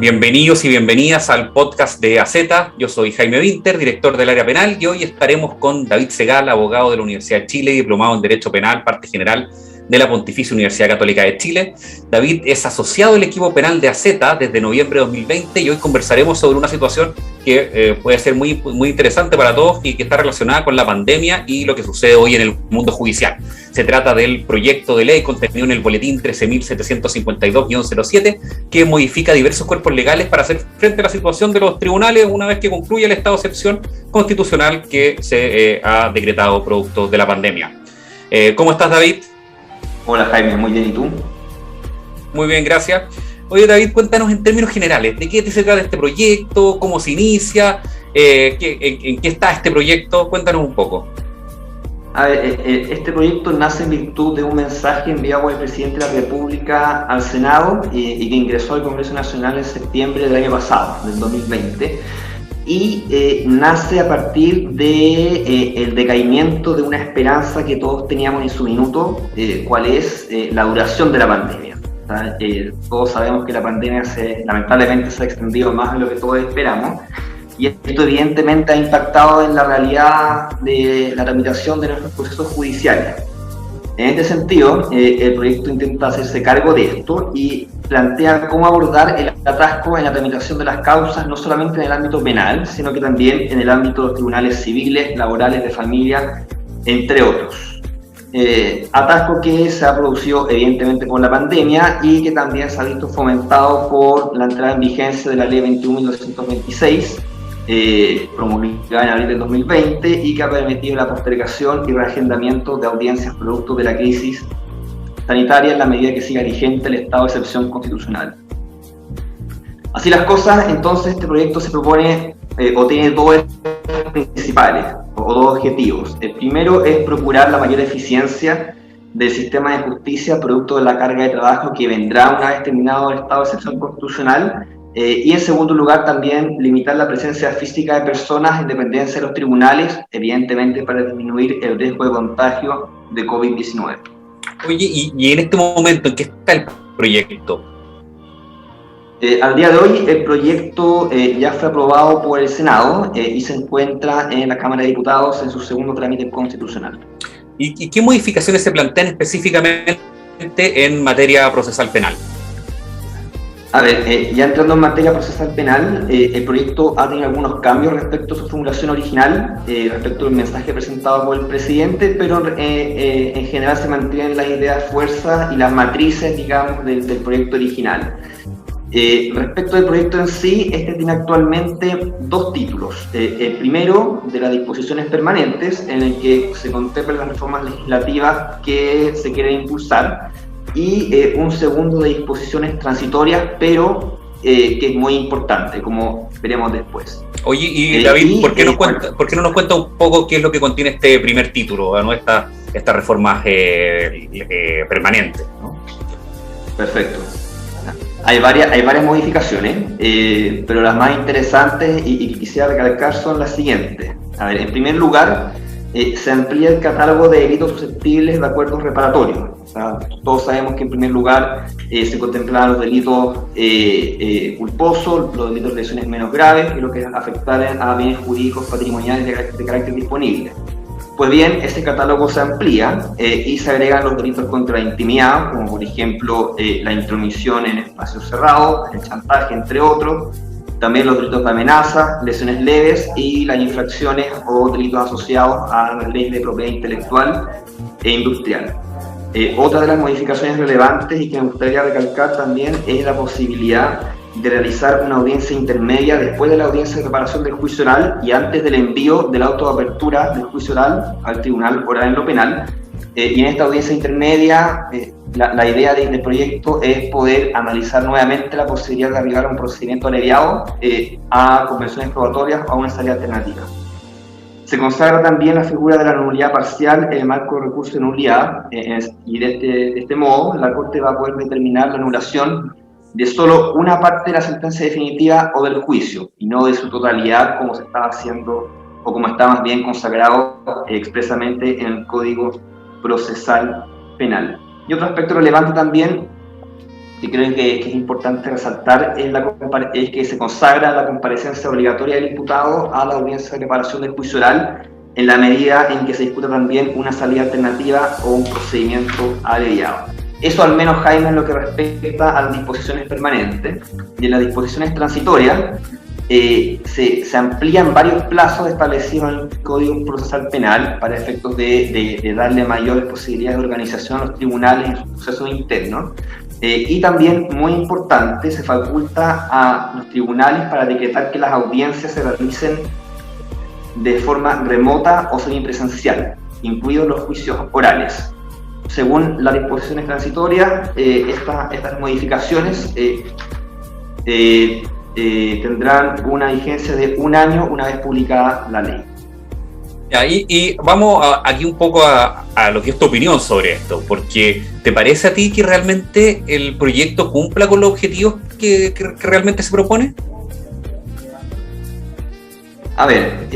Bienvenidos y bienvenidas al podcast de AZ. Yo soy Jaime Winter, director del área penal, y hoy estaremos con David Segal, abogado de la Universidad de Chile, diplomado en Derecho Penal, parte general de la Pontificia Universidad Católica de Chile. David es asociado del equipo penal de AZ desde noviembre de 2020 y hoy conversaremos sobre una situación que puede ser muy interesante para todos y que está relacionada con la pandemia y lo que sucede hoy en el mundo judicial. Se trata del proyecto de ley contenido en el boletín 13.752-07 que modifica diversos cuerpos legales para hacer frente a la situación de los tribunales una vez que concluya el estado de excepción constitucional que se ha decretado producto de la pandemia. ¿Cómo estás, David? Hola, Jaime, muy bien, ¿y tú? Muy bien, gracias. Oye, David, cuéntanos en términos generales, ¿de qué se trata este proyecto? ¿Cómo se inicia? ¿En qué está este proyecto? Cuéntanos un poco. A ver, este proyecto nace en virtud de un mensaje enviado por el presidente de la República al Senado y que ingresó al Congreso Nacional en septiembre del año pasado, del 2020, y nace a partir de el decaimiento de una esperanza que todos teníamos en su minuto, cuál es la duración de la pandemia. Todos sabemos que la pandemia lamentablemente se ha extendido más de lo que todos esperamos, y esto evidentemente ha impactado en la realidad de la tramitación de nuestros procesos judiciales. En este sentido, el proyecto intenta hacerse cargo de esto y plantea cómo abordar el atasco en la tramitación de las causas, no solamente en el ámbito penal, sino que también en el ámbito de los tribunales civiles, laborales, de familia, entre otros. Atasco que se ha producido evidentemente por la pandemia y que también se ha visto fomentado por la entrada en vigencia de la Ley 21.226, promulgada en abril del 2020 y que ha permitido la postergación y reagendamiento de audiencias producto de la crisis sanitaria en la medida que siga vigente el estado de excepción constitucional. Así las cosas, entonces este proyecto se propone o tiene dos principales o dos objetivos. El primero es procurar la mayor eficiencia del sistema de justicia producto de la carga de trabajo que vendrá una vez terminado el estado de excepción constitucional. Y en segundo lugar también limitar la presencia física de personas en dependencia de los tribunales, evidentemente para disminuir el riesgo de contagio de COVID-19. Oye, y en este momento, ¿en qué está el proyecto? Al día de hoy el proyecto ya fue aprobado por el Senado y se encuentra en la Cámara de Diputados en su segundo trámite constitucional. ¿Y qué modificaciones se plantean específicamente en materia procesal penal? A ver, ya entrando en materia procesal penal, el proyecto ha tenido algunos cambios respecto a su formulación original, respecto al mensaje presentado por el presidente, pero en general se mantienen las ideas fuerzas y las matrices, digamos, del proyecto original. Respecto del proyecto en sí, este tiene actualmente dos títulos. El primero, de las disposiciones permanentes, en el que se contemplan las reformas legislativas que se quieren impulsar, y un segundo de disposiciones transitorias, pero que es muy importante, como veremos después. Oye, y David, ¿por qué no nos cuenta un poco qué es lo que contiene este primer título, ¿no? Esta reforma permanente, ¿no? Perfecto. Hay varias modificaciones, pero las más interesantes y que quisiera recalcar son las siguientes. A ver, en primer lugar, se amplía el catálogo de delitos susceptibles de acuerdos reparatorios. O sea, todos sabemos que en primer lugar se contemplan los delitos culposos, los delitos de lesiones menos graves y lo que afectaren a bienes jurídicos patrimoniales de carácter disponible. Pues bien, ese catálogo se amplía y se agregan los delitos contra la intimidad, como por ejemplo la intromisión en espacios cerrados, el chantaje, entre otros. También los delitos de amenaza, lesiones leves y las infracciones o delitos asociados a las leyes de propiedad intelectual e industrial. Otra de las modificaciones relevantes y que me gustaría recalcar también es la posibilidad de realizar una audiencia intermedia después de la audiencia de reparación del juicio oral y antes del envío del auto de apertura del juicio oral al tribunal oral en lo penal. Y en esta audiencia intermedia, la idea del proyecto es poder analizar nuevamente la posibilidad de arribar a un procedimiento abreviado a convenciones probatorias o a una salida alternativa. Se consagra también la figura de la nulidad parcial en el marco de recurso de nulidad, y de este modo la Corte va a poder determinar la anulación de solo una parte de la sentencia definitiva o del juicio, y no de su totalidad como se estaba haciendo, o como está más bien consagrado expresamente en el Código Procesal Penal. Y otro aspecto relevante también que creo que es importante resaltar es que se consagra la comparecencia obligatoria del imputado a la audiencia de preparación del juicio oral en la medida en que se discuta también una salida alternativa o un procedimiento abreviado. Eso al menos, Jaime, en lo que respecta a las disposiciones permanentes. Y en las disposiciones transitorias se amplían varios plazos establecidos en el Código Procesal Penal para efectos de darle mayores posibilidades de organización a los tribunales en sus procesos internos. Y también, muy importante, se faculta a los tribunales para decretar que las audiencias se realicen de forma remota o semipresencial, incluidos los juicios orales. Según las disposiciones transitorias, estas modificaciones tendrán una vigencia de 1 año una vez publicada la ley. Y vamos aquí un poco a lo que es tu opinión sobre esto, porque ¿te parece a ti que realmente el proyecto cumpla con los objetivos que realmente se propone? A ver,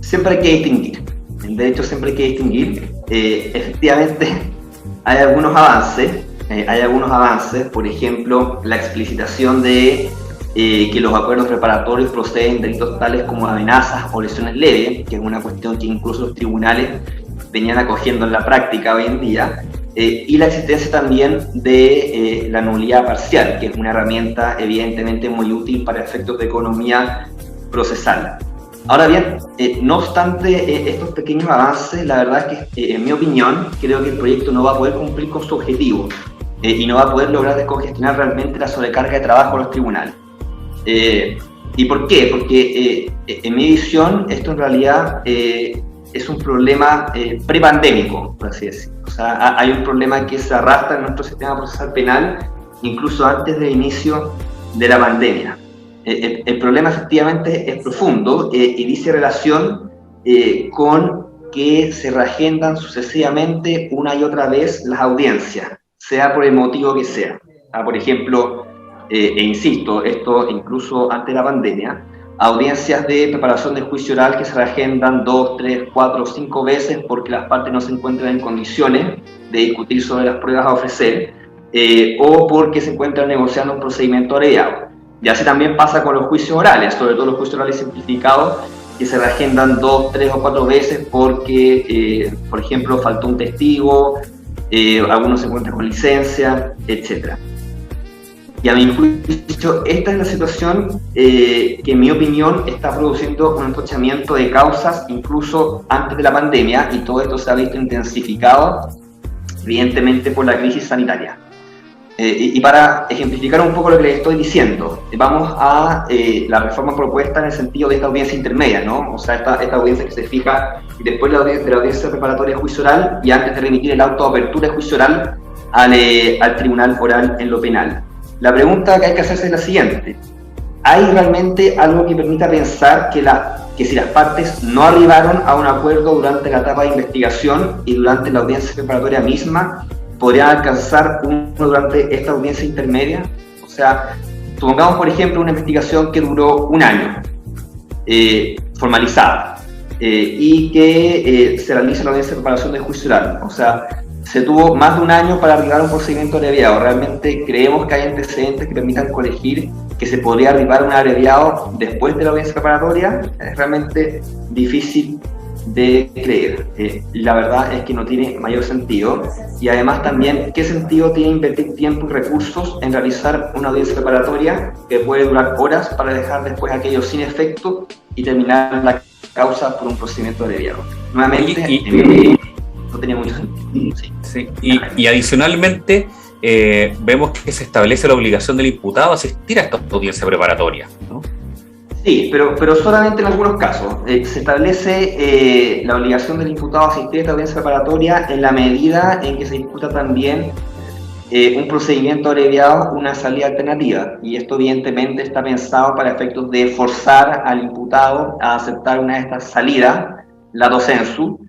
siempre hay que distinguir. En derecho siempre hay que distinguir. Efectivamente, hay algunos avances, por ejemplo, la explicitación de que los acuerdos preparatorios proceden de delitos tales como amenazas o lesiones leves, que es una cuestión que incluso los tribunales venían acogiendo en la práctica hoy en día, y la existencia también de la nulidad parcial, que es una herramienta evidentemente muy útil para efectos de economía procesal. Ahora bien, no obstante estos pequeños avances, la verdad es que, en mi opinión, creo que el proyecto no va a poder cumplir con su objetivo y no va a poder lograr descongestionar realmente la sobrecarga de trabajo a los tribunales. ¿Y por qué? Porque en mi visión esto en realidad es un problema prepandémico, por así decirlo. O sea, hay un problema que se arrastra en nuestro sistema procesal penal incluso antes del inicio de la pandemia. El problema efectivamente es profundo y dice relación con que se reagendan sucesivamente una y otra vez las audiencias, sea por el motivo que sea. Por ejemplo, e insisto, esto incluso antes de la pandemia, audiencias de preparación del juicio oral que se reagendan 2, 3, 4 o 5 veces porque las partes no se encuentran en condiciones de discutir sobre las pruebas a ofrecer o porque se encuentran negociando un procedimiento abreviado. Y así también pasa con los juicios orales, sobre todo los juicios orales simplificados, que se reagendan 2, 3 o 4 veces porque, por ejemplo, faltó un testigo, algunos se encuentran con licencia, etc. Y a mi juicio, esta es la situación que, en mi opinión, está produciendo un entorchamiento de causas incluso antes de la pandemia, y todo esto se ha visto intensificado, evidentemente, por la crisis sanitaria. Y para ejemplificar un poco lo que les estoy diciendo, vamos a la reforma propuesta en el sentido de esta audiencia intermedia, ¿no? O sea, esta audiencia que se fija después de la audiencia preparatoria de juicio oral y antes de remitir el auto de apertura de juicio oral al tribunal oral en lo penal. La pregunta que hay que hacerse es la siguiente: ¿hay realmente algo que permita pensar que si las partes no arribaron a un acuerdo durante la etapa de investigación y durante la audiencia preparatoria misma, podrían alcanzar uno durante esta audiencia intermedia? O sea, supongamos, por ejemplo, una investigación que duró 1 año, formalizada, y que se realiza la audiencia de preparación del juicio oral. O sea, se tuvo más de 1 año para arribar a un procedimiento abreviado. ¿Realmente creemos que hay antecedentes que permitan colegir que se podría arribar a un abreviado después de la audiencia preparatoria? Es realmente difícil de creer. La verdad es que no tiene mayor sentido. Y además también, ¿qué sentido tiene invertir tiempo y recursos en realizar una audiencia preparatoria que puede durar horas para dejar después aquello sin efecto y terminar la causa por un procedimiento abreviado? Nuevamente, no tenía mucho sentido. Sí. Y adicionalmente vemos que se establece la obligación del imputado a asistir a esta audiencia preparatoria, ¿no? Sí, pero solamente en algunos casos. Se establece la obligación del imputado a asistir a esta audiencia preparatoria en la medida en que se discuta también un procedimiento abreviado, una salida alternativa. Y esto evidentemente está pensado para efectos de forzar al imputado a aceptar una de estas salidas, lato sensu,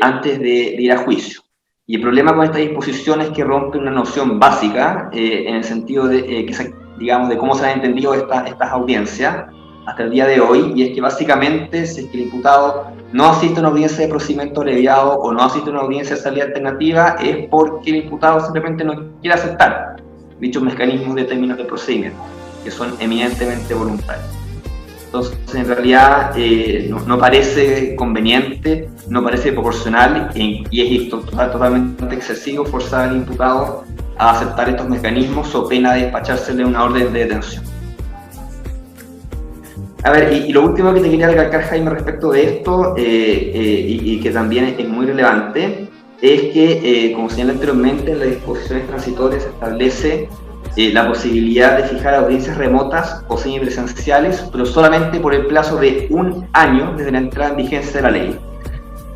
antes de ir a juicio. Y el problema con esta disposición es que rompe una noción básica en el sentido de, digamos, de cómo se han entendido estas audiencias, hasta el día de hoy, y es que básicamente si es que el imputado no asiste a una audiencia de procedimiento abreviado o no asiste a una audiencia de salida alternativa, es porque el imputado simplemente no quiere aceptar dichos mecanismos de términos de procedimiento, que son eminentemente voluntarios. Entonces, en realidad, no parece conveniente, no parece proporcional y es totalmente excesivo forzar al imputado a aceptar estos mecanismos o pena de despachársele una orden de detención. A ver, y lo último que te quería recalcar, Jaime, respecto de esto, y que también es muy relevante, es que, como señalé anteriormente, en las disposiciones transitorias se establece la posibilidad de fijar audiencias remotas o semipresenciales, pero solamente por el plazo de 1 año desde la entrada en vigencia de la ley.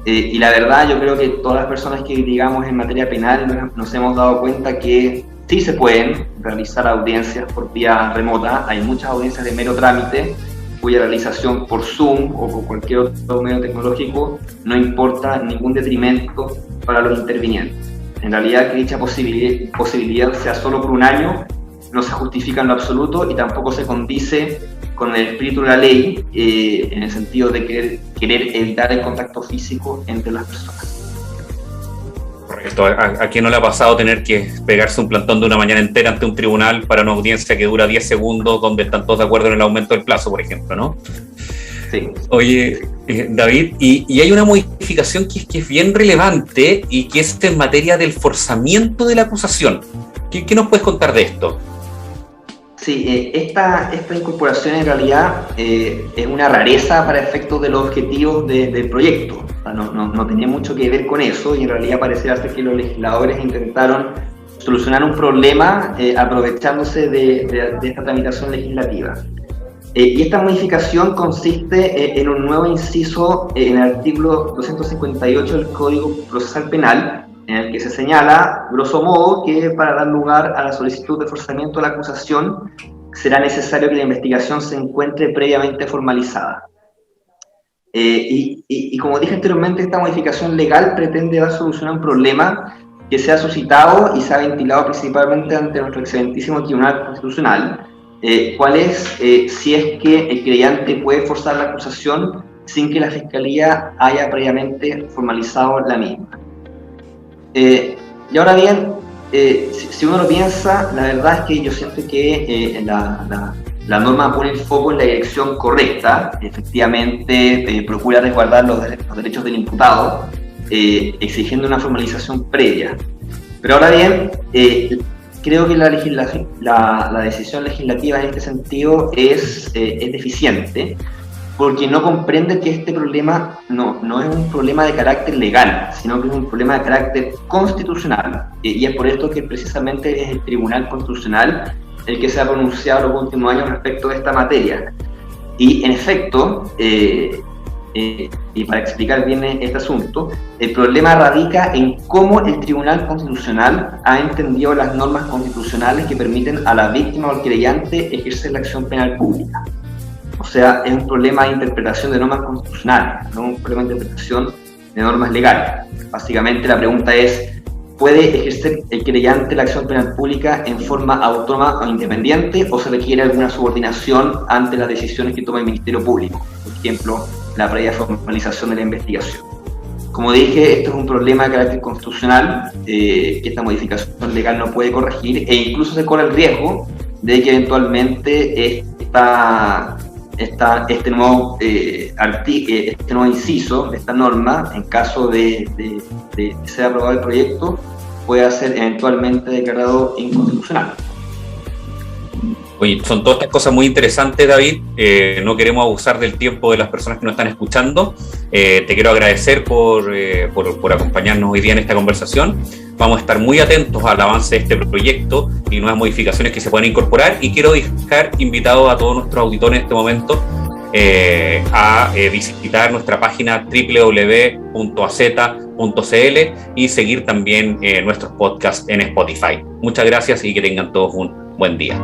Y la verdad, yo creo que todas las personas que digamos en materia penal nos hemos dado cuenta que sí se pueden realizar audiencias por vía remota. Hay muchas audiencias de mero trámite cuya realización por Zoom o por cualquier otro medio tecnológico no importa ningún detrimento para los intervinientes. En realidad, que dicha posibilidad sea solo por 1 año no se justifica en lo absoluto y tampoco se condice con el espíritu de la ley, en el sentido de querer evitar el contacto físico entre las personas. Correcto. ¿A quién no le ha pasado tener que pegarse un plantón de una mañana entera ante un tribunal para una audiencia que dura 10 segundos, donde están todos de acuerdo en el aumento del plazo, por ejemplo, ¿no? Sí. Oye, David, y hay una modificación que es bien relevante y que es en materia del forzamiento de la acusación. ¿Qué nos puedes contar de esto? Sí, esta incorporación en realidad es una rareza para efectos de los objetivos del proyecto. O sea, no tenía mucho que ver con eso y en realidad pareciera ser que los legisladores intentaron solucionar un problema aprovechándose de esta tramitación legislativa. Y esta modificación consiste en un nuevo inciso en el artículo 258 del Código Procesal Penal, en el que se señala, grosso modo, que para dar lugar a la solicitud de forzamiento de la acusación será necesario que la investigación se encuentre previamente formalizada. Y como dije anteriormente, esta modificación legal pretende dar solución a un problema que se ha suscitado y se ha ventilado principalmente ante nuestro excelentísimo Tribunal Constitucional, cuál es si es que el creyente puede forzar la acusación sin que la Fiscalía haya previamente formalizado la misma. Y ahora bien, si uno lo piensa, la verdad es que yo siento que la norma pone el foco en la dirección correcta. Efectivamente, procura resguardar los derechos del imputado, exigiendo una formalización previa. Pero ahora bien, creo que la decisión legislativa en este sentido es deficiente, porque no comprende que este problema no es un problema de carácter legal, sino que es un problema de carácter constitucional. Y es por esto que precisamente es el Tribunal Constitucional el que se ha pronunciado en los últimos años respecto a esta materia. Y en efecto, y para explicar bien este asunto, el problema radica en cómo el Tribunal Constitucional ha entendido las normas constitucionales que permiten a la víctima o al creyente ejercer la acción penal pública. O sea, es un problema de interpretación de normas constitucionales, no un problema de interpretación de normas legales. Básicamente la pregunta es, ¿puede ejercer el creyente la acción penal pública en forma autónoma o independiente o se requiere alguna subordinación ante las decisiones que toma el Ministerio Público? Por ejemplo, la previa formalización de la investigación. Como dije, esto es un problema de carácter constitucional que esta modificación legal no puede corregir e incluso se corre el riesgo de que eventualmente este nuevo inciso de esta norma, en caso de ser aprobado el proyecto, pueda ser eventualmente declarado inconstitucional. Oye, son todas estas cosas muy interesantes, David. No queremos abusar del tiempo de las personas que nos están escuchando. Te quiero agradecer por acompañarnos hoy día en esta conversación. Vamos a estar muy atentos al avance de este proyecto y nuevas modificaciones que se puedan incorporar. Y quiero dejar invitados a todos nuestros auditores en este momento a visitar nuestra página www.az.cl y seguir también nuestros podcasts en Spotify. Muchas gracias y que tengan todos un buen día.